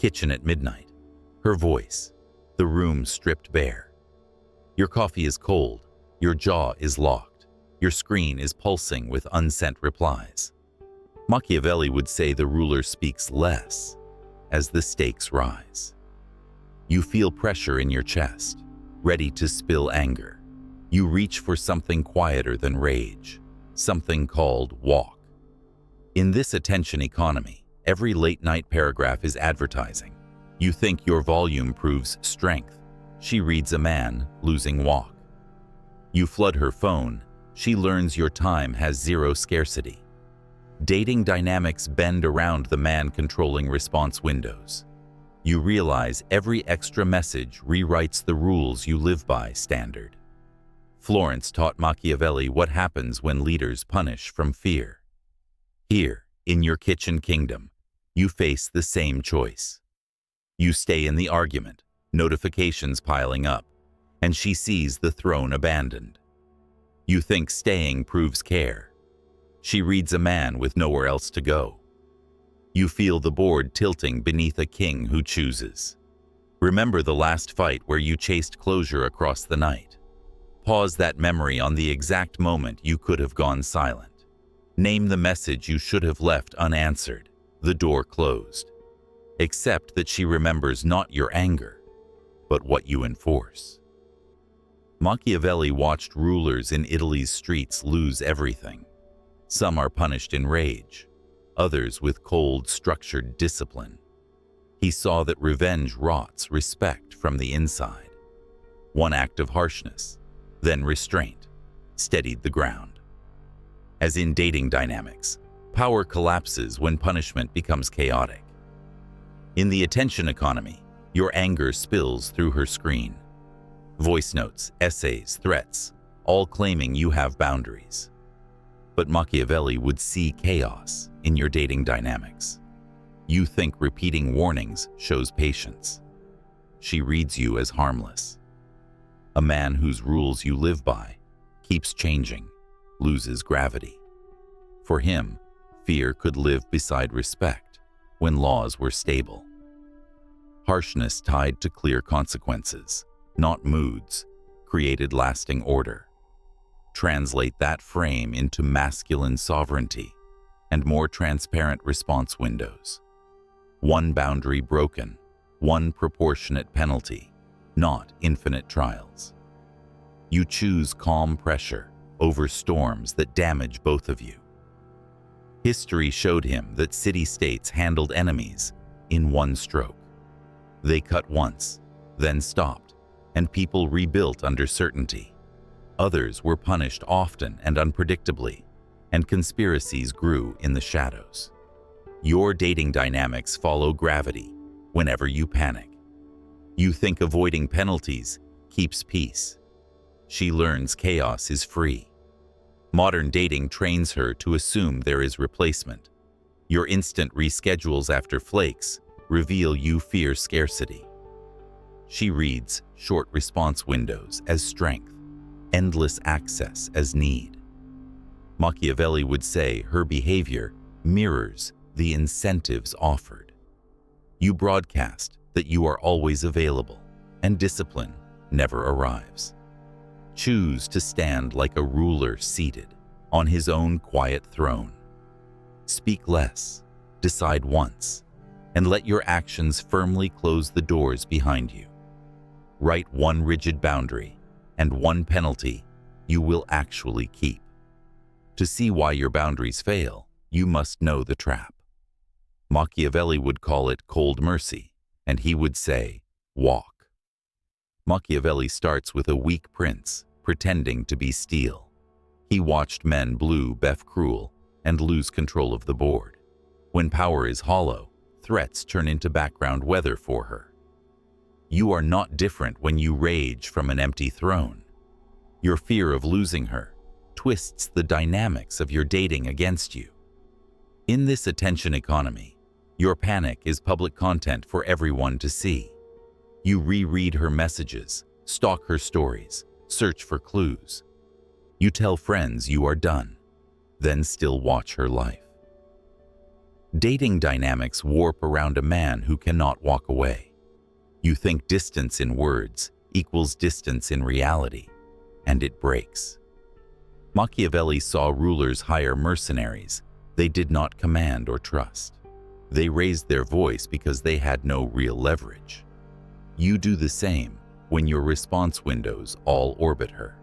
kitchen at midnight. Her voice, the room stripped bare. Your coffee is cold, your jaw is locked, your screen is pulsing with unsent replies. Machiavelli would say the ruler speaks less as the stakes rise. You feel pressure in your chest, ready to spill anger. You reach for something quieter than rage, something called walk. In this attention economy, every late-night paragraph is advertising. You think your volume proves strength. She reads a man losing walk. You flood her phone. She learns your time has zero scarcity. Dating dynamics bend around the man controlling response windows. You realize every extra message rewrites the rules you live by standard. Florence taught Machiavelli what happens when leaders punish from fear. Here, in your kitchen kingdom, you face the same choice. You stay in the argument, notifications piling up, and she sees the throne abandoned. You think staying proves care. She reads a man with nowhere else to go. You feel the board tilting beneath a king who chooses. Remember the last fight where you chased closure across the night. Pause that memory on the exact moment you could have gone silent. Name the message you should have left unanswered. The door closed. Accept that she remembers not your anger, but what you enforce. Machiavelli watched rulers in Italy's streets lose everything. Some are punished in rage, others with cold, structured discipline. He saw that revenge rots respect from the inside. One act of harshness, then restraint, steadied the ground. As in dating dynamics, power collapses when punishment becomes chaotic. In the attention economy, your anger spills through her screen. Voice notes, essays, threats, all claiming you have boundaries. But Machiavelli would see chaos in your dating dynamics. You think repeating warnings shows patience. She reads you as harmless. A man whose rules you live by keeps changing, loses gravity. For him, fear could live beside respect when laws were stable. Harshness tied to clear consequences, not moods, created lasting order. Translate that frame into masculine sovereignty and more transparent response windows. One boundary broken, one proportionate penalty, not infinite trials. You choose calm pressure over storms that damage both of you. History showed him that city-states handled enemies in one stroke. They cut once, then stopped, and people rebuilt under certainty. Others were punished often and unpredictably, and conspiracies grew in the shadows. Your dating dynamics follow gravity whenever you panic. You think avoiding penalties keeps peace. She learns chaos is free. Modern dating trains her to assume there is replacement. Your instant reschedules after flakes reveal you fear scarcity. She reads short response windows as strength, endless access as need. Machiavelli would say her behavior mirrors the incentives offered. You broadcast that you are always available, and discipline never arrives. Choose to stand like a ruler seated on his own quiet throne. Speak less, decide once, and let your actions firmly close the doors behind you. Write one rigid boundary and one penalty you will actually keep. To see why your boundaries fail, you must know the trap. Machiavelli would call it cold mercy, and he would say, walk. Machiavelli starts with a weak prince pretending to be steel. He watched men blue Bef cruel and lose control of the board. When power is hollow, threats turn into background weather for her. You are not different when you rage from an empty throne. Your fear of losing her twists the dynamics of your dating against you. In this attention economy, your panic is public content for everyone to see. You reread her messages, stalk her stories, search for clues. You tell friends you are done, then still watch her life. Dating dynamics warp around a man who cannot walk away. You think distance in words equals distance in reality, and it breaks. Machiavelli saw rulers hire mercenaries they did not command or trust. They raised their voice because they had no real leverage. You do the same when your response windows all orbit her.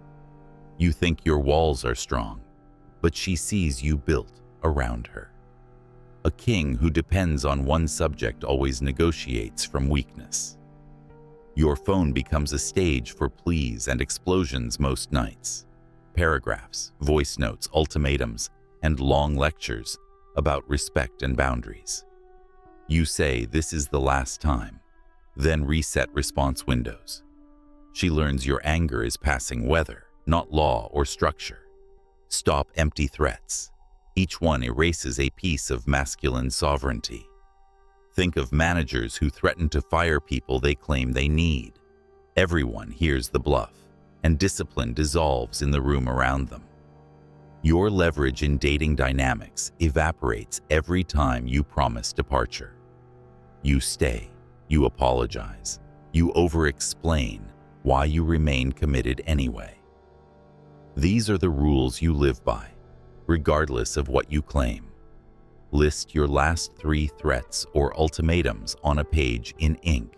You think your walls are strong, but she sees you built around her. A king who depends on one subject always negotiates from weakness. Your phone becomes a stage for pleas and explosions most nights. Paragraphs, voice notes, ultimatums, and long lectures about respect and boundaries. You say this is the last time, then reset response windows. She learns your anger is passing weather, not law or structure. Stop empty threats. Each one erases a piece of masculine sovereignty. Think of managers who threaten to fire people they claim they need. Everyone hears the bluff, and discipline dissolves in the room around them. Your leverage in dating dynamics evaporates every time you promise departure. You stay, you apologize, you over-explain why you remain committed anyway. These are the rules you live by, regardless of what you claim. List your last 3 threats or ultimatums on a page in ink.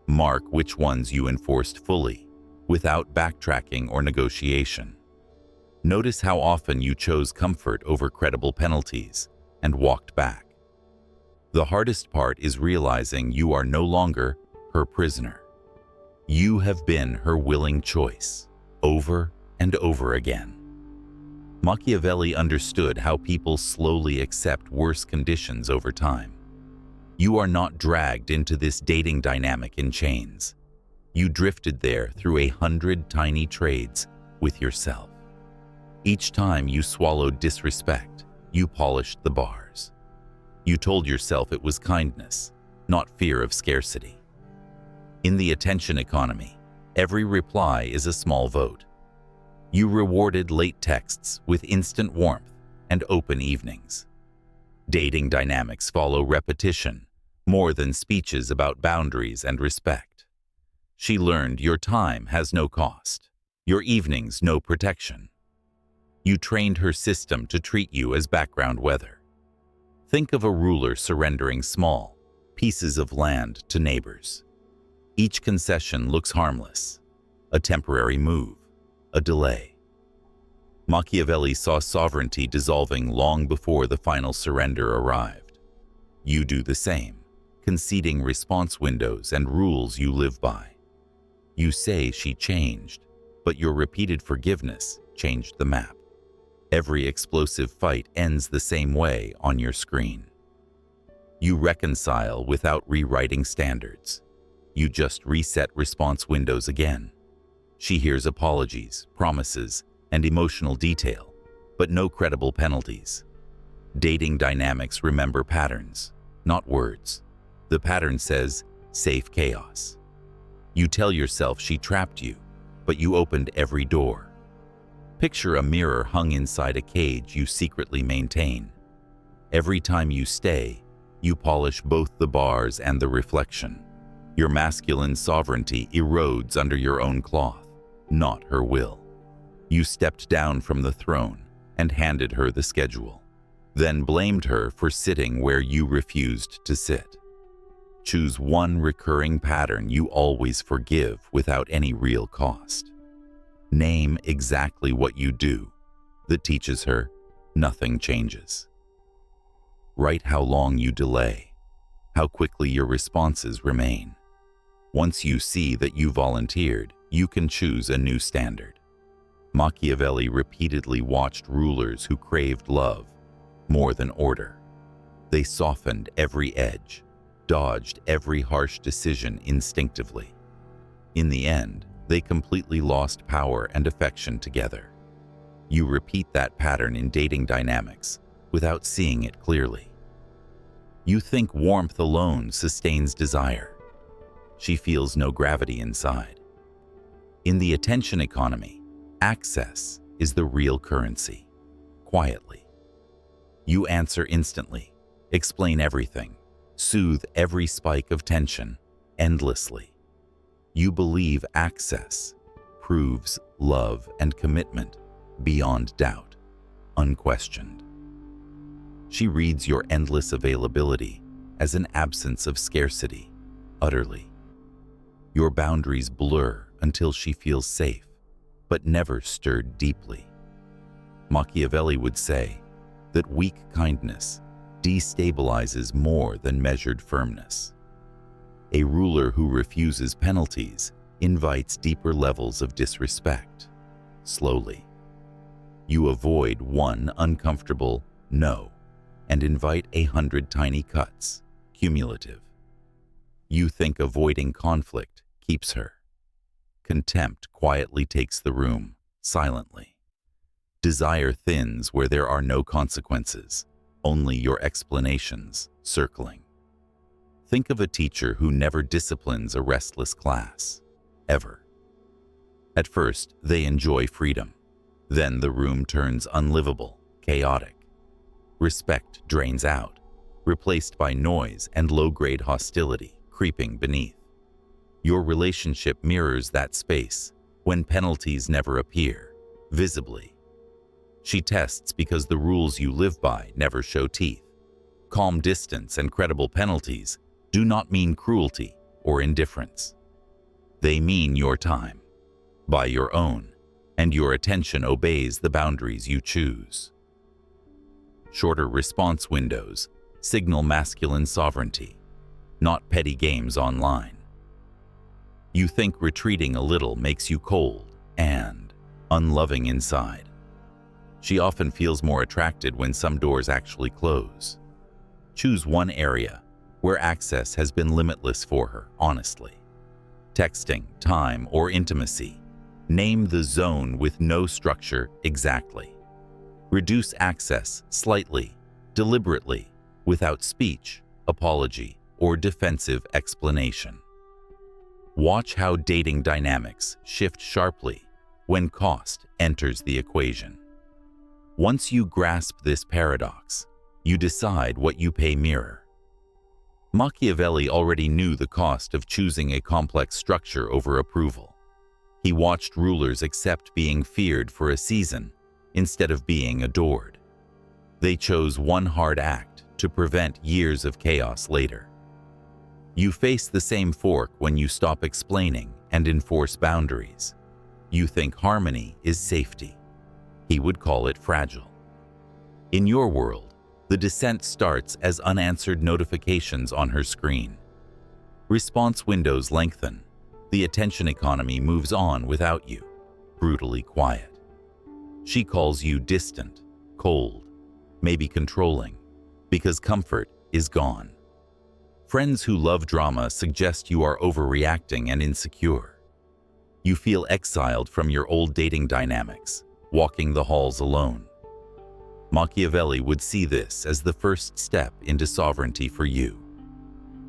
Mark which ones you enforced fully, without backtracking or negotiation. Notice how often you chose comfort over credible penalties and walked back. The hardest part is realizing you are no longer her prisoner. You have been her willing choice, over and over again. Machiavelli understood how people slowly accept worse conditions over time. You are not dragged into this dating dynamic in chains. You drifted there through 100 tiny trades with yourself. Each time you swallowed disrespect, you polished the bars. You told yourself it was kindness, not fear of scarcity. In the attention economy, every reply is a small vote. You rewarded late texts with instant warmth and open evenings. Dating dynamics follow repetition more than speeches about boundaries and respect. She learned your time has no cost, your evenings no protection. You trained her system to treat you as background weather. Think of a ruler surrendering small pieces of land to neighbors. Each concession looks harmless, a temporary move, a delay. Machiavelli saw sovereignty dissolving long before the final surrender arrived. You do the same, conceding response windows and rules you live by. You say she changed, but your repeated forgiveness changed the map. Every explosive fight ends the same way on your screen. You reconcile without rewriting standards. You just reset response windows again. She hears apologies, promises, and emotional detail, but no credible penalties. Dating dynamics remember patterns, not words. The pattern says, safe chaos. You tell yourself she trapped you, but you opened every door. Picture a mirror hung inside a cage you secretly maintain. Every time you stay, you polish both the bars and the reflection. Your masculine sovereignty erodes under your own cloth, not her will. You stepped down from the throne and handed her the schedule, then blamed her for sitting where you refused to sit. Choose one recurring pattern you always forgive without any real cost. Name exactly what you do that teaches her nothing changes. Write how long you delay, how quickly your responses remain. Once you see that you volunteered, you can choose a new standard. Machiavelli repeatedly watched rulers who craved love more than order. They softened every edge, dodged every harsh decision instinctively. In the end, they completely lost power and affection together. You repeat that pattern in dating dynamics without seeing it clearly. You think warmth alone sustains desire. She feels no gravity inside. In the attention economy, access is the real currency, quietly. You answer instantly, Explain everything. Soothe every spike of tension, endlessly. You believe access proves love and commitment beyond doubt, unquestioned. She reads your endless availability as an absence of scarcity, utterly. Your boundaries blur until she feels safe, but never stirred deeply. Machiavelli would say that weak kindness destabilizes more than measured firmness. A ruler who refuses penalties invites deeper levels of disrespect, slowly. You avoid one uncomfortable no and invite 100 tiny cuts, cumulative. You think avoiding conflict keeps her. Contempt quietly takes the room, silently. Desire thins where there are no consequences, only your explanations circling. Think of a teacher who never disciplines a restless class, ever. At first, they enjoy freedom. Then the room turns unlivable, chaotic. Respect drains out, replaced by noise and low-grade hostility creeping beneath. Your relationship mirrors that space when penalties never appear, visibly. She tests because the rules you live by never show teeth. Calm distance and credible penalties do not mean cruelty or indifference. They mean your time, by your own, and your attention obeys the boundaries you choose. Shorter response windows signal masculine sovereignty, not petty games online. You think retreating a little makes you cold and unloving inside. She often feels more attracted when some doors actually close. Choose one area where access has been limitless for her, honestly. Texting, time, or intimacy. Name the zone with no structure exactly. Reduce access slightly, deliberately, without speech, apology, or defensive explanation. Watch how dating dynamics shift sharply when cost enters the equation. Once you grasp this paradox, you decide what you pay mirror. Machiavelli already knew the cost of choosing a complex structure over approval. He watched rulers accept being feared for a season instead of being adored. They chose one hard act to prevent years of chaos later. You face the same fork when you stop explaining and enforce boundaries. You think harmony is safety. He would call it fragile. In your world, the descent starts as unanswered notifications on her screen. Response windows lengthen. The attention economy moves on without you, brutally quiet. She calls you distant, cold, maybe controlling, because comfort is gone. Friends who love drama suggest you are overreacting and insecure. You feel exiled from your old dating dynamics, walking the halls alone. Machiavelli would see this as the first step into sovereignty for you.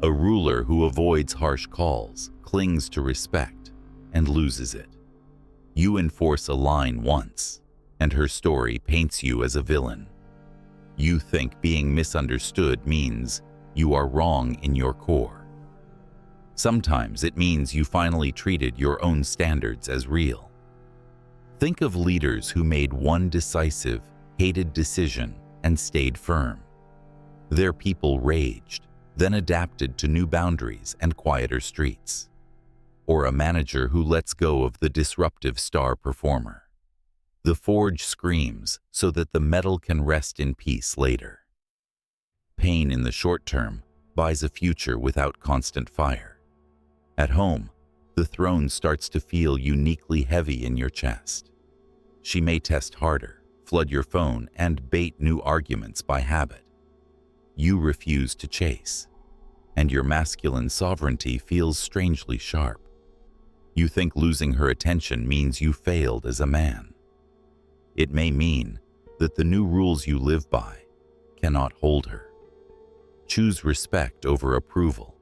A ruler who avoids harsh calls, clings to respect, and loses it. You enforce a line once, and her story paints you as a villain. You think being misunderstood means you are wrong in your core. Sometimes it means you finally treated your own standards as real. Think of leaders who made one decisive, hated decision and stayed firm. Their people raged, then adapted to new boundaries and quieter streets. Or a manager who lets go of the disruptive star performer. The forge screams so that the metal can rest in peace later. Pain in the short term buys a future without constant fire. At home, the throne starts to feel uniquely heavy in your chest. She may test harder, flood your phone, and bait new arguments by habit. You refuse to chase, and your masculine sovereignty feels strangely sharp. You think losing her attention means you failed as a man. It may mean that the new rules you live by cannot hold her. Choose respect over approval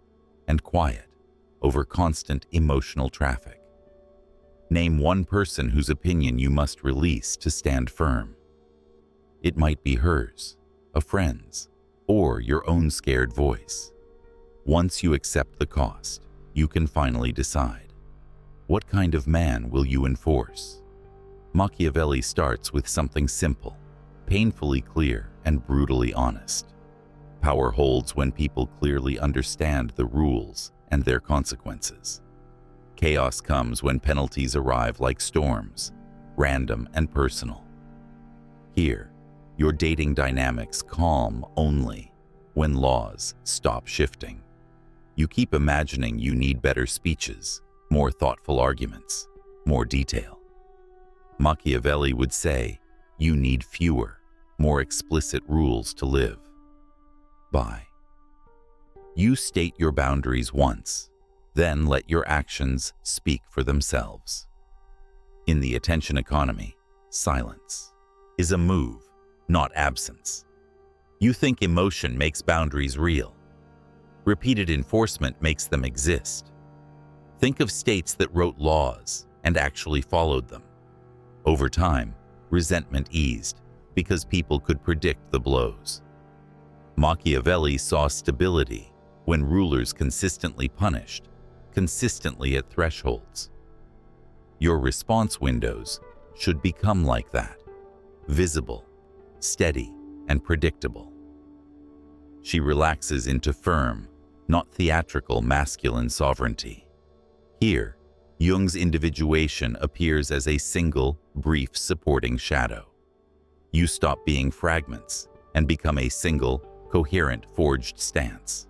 and quiet over constant emotional traffic. Name one person whose opinion you must release to stand firm. It might be hers, a friend's, or your own scared voice. Once you accept the cost, you can finally decide. What kind of man will you enforce? Machiavelli starts with something simple, painfully clear, and brutally honest. Power holds when people clearly understand the rules and their consequences. Chaos comes when penalties arrive like storms, random and personal. Here, your dating dynamics calm only when laws stop shifting. You keep imagining you need better speeches, more thoughtful arguments, more detail. Machiavelli would say, you need fewer, more explicit rules to live by. You state your boundaries once, then let your actions speak for themselves. In the attention economy, silence is a move, not absence. You think emotion makes boundaries real. Repeated enforcement makes them exist. Think of states that wrote laws and actually followed them. Over time, resentment eased because people could predict the blows. Machiavelli saw stability when rulers consistently punished, consistently at thresholds. Your response windows should become like that, visible, steady, and predictable. She relaxes into firm, not theatrical masculine sovereignty. Here, Jung's individuation appears as a single, brief supporting shadow. You stop being fragments and become a single, coherent forged stance.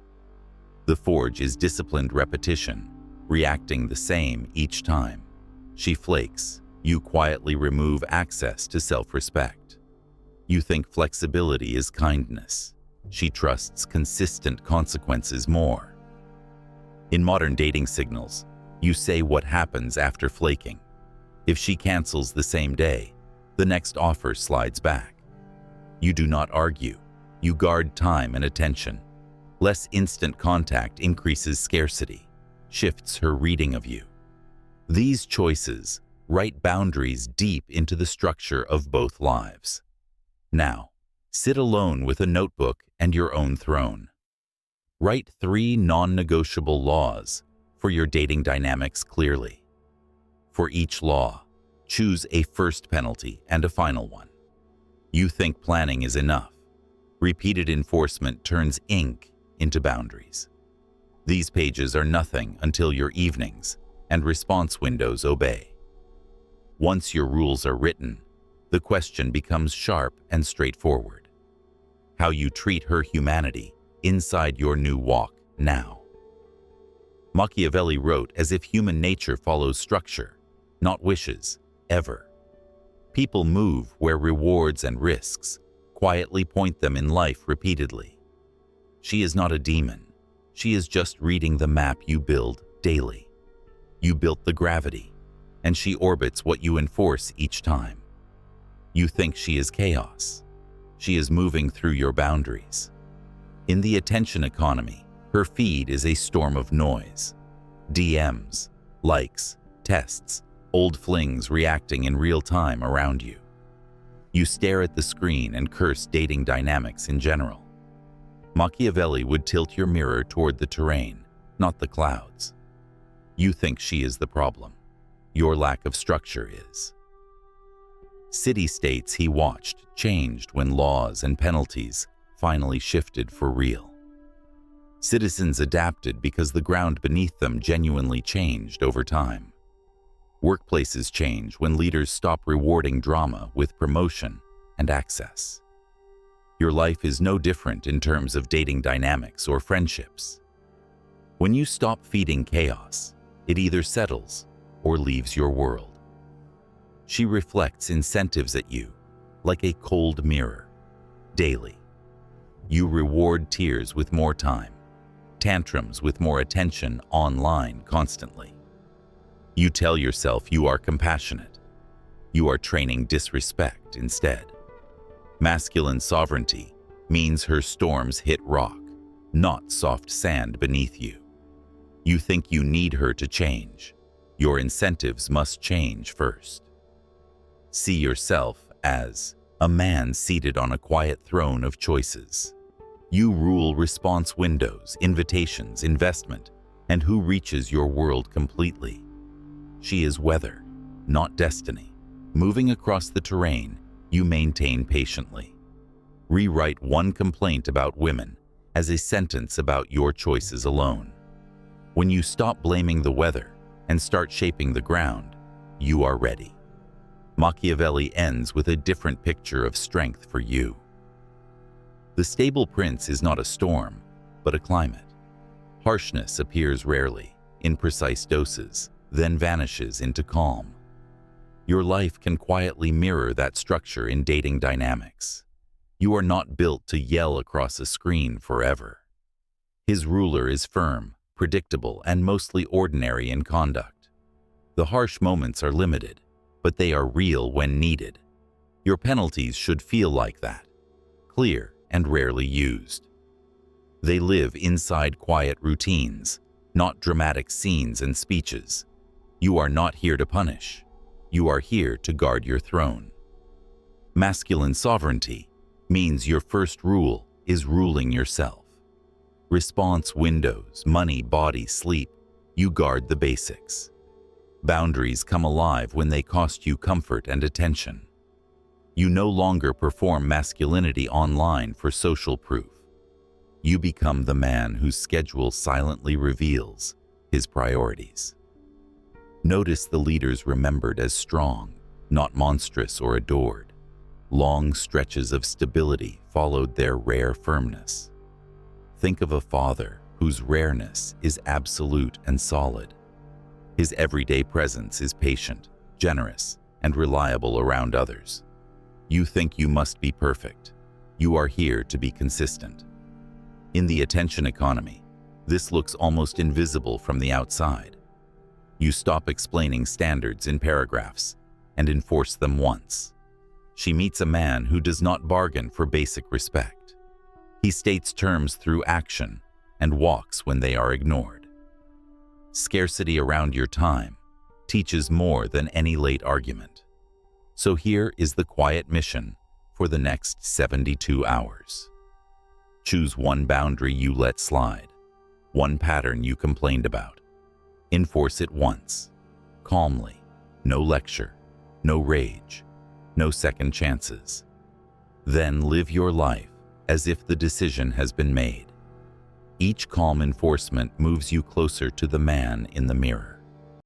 The forge is disciplined repetition, reacting the same each time. She flakes. You quietly remove access to self-respect. You think flexibility is kindness. She trusts consistent consequences more. In modern dating signals, you say what happens after flaking. If she cancels the same day, the next offer slides back. You do not argue. You guard time and attention. Less instant contact increases scarcity, shifts her reading of you. These choices write boundaries deep into the structure of both lives. Now, sit alone with a notebook and your own throne. Write 3 non-negotiable laws for your dating dynamics clearly. For each law, choose a first penalty and a final one. You think planning is enough. Repeated enforcement turns ink into boundaries. These pages are nothing until your evenings and response windows obey. Once your rules are written, the question becomes sharp and straightforward. How you treat her humanity inside your new walk now. Machiavelli wrote as if human nature follows structure, not wishes, ever. People move where rewards and risks quietly point them in life repeatedly. She is not a demon. She is just reading the map you build daily. You built the gravity, and she orbits what you enforce each time. You think she is chaos. She is moving through your boundaries. In the attention economy, her feed is a storm of noise. DMs, likes, tests, old flings reacting in real time around you. You stare at the screen and curse dating dynamics in general. Machiavelli would tilt your mirror toward the terrain, not the clouds. You think she is the problem. Your lack of structure is. City-states he watched changed when laws and penalties finally shifted for real. Citizens adapted because the ground beneath them genuinely changed over time. Workplaces change when leaders stop rewarding drama with promotion and access. Your life is no different in terms of dating dynamics or friendships. When you stop feeding chaos, it either settles or leaves your world. She reflects incentives at you like a cold mirror, daily. You reward tears with more time, tantrums with more attention online constantly. You tell yourself you are compassionate. You are training disrespect instead. Masculine sovereignty means her storms hit rock, not soft sand beneath you. You think you need her to change. Your incentives must change first. See yourself as a man seated on a quiet throne of choices. You rule response windows, invitations, investment, and who reaches your world completely. She is weather, not destiny. Moving across the terrain, you maintain patiently. Rewrite one complaint about women as a sentence about your choices alone. When you stop blaming the weather and start shaping the ground, you are ready. Machiavelli ends with a different picture of strength for you. The stable prince is not a storm, but a climate. Harshness appears rarely, in precise doses, then vanishes into calm. Your life can quietly mirror that structure in dating dynamics. You are not built to yell across a screen forever. His ruler is firm, predictable, and mostly ordinary in conduct. The harsh moments are limited, but they are real when needed. Your penalties should feel like that, clear and rarely used. They live inside quiet routines, not dramatic scenes and speeches. You are not here to punish. You are here to guard your throne. Masculine sovereignty means your first rule is ruling yourself. Response windows, money, body, sleep, you guard the basics. Boundaries come alive when they cost you comfort and attention. You no longer perform masculinity online for social proof. You become the man whose schedule silently reveals his priorities. Notice the leaders remembered as strong, not monstrous or adored. Long stretches of stability followed their rare firmness. Think of a father whose rareness is absolute and solid. His everyday presence is patient, generous, and reliable around others. You think you must be perfect. You are here to be consistent. In the attention economy, this looks almost invisible from the outside. You stop explaining standards in paragraphs and enforce them once. She meets a man who does not bargain for basic respect. He states terms through action and walks when they are ignored. Scarcity around your time teaches more than any late argument. So here is the quiet mission for the next 72 hours. Choose one boundary you let slide, one pattern you complained about. Enforce it once, calmly, no lecture, no rage, no second chances. Then live your life as if the decision has been made. Each calm enforcement moves you closer to the man in the mirror.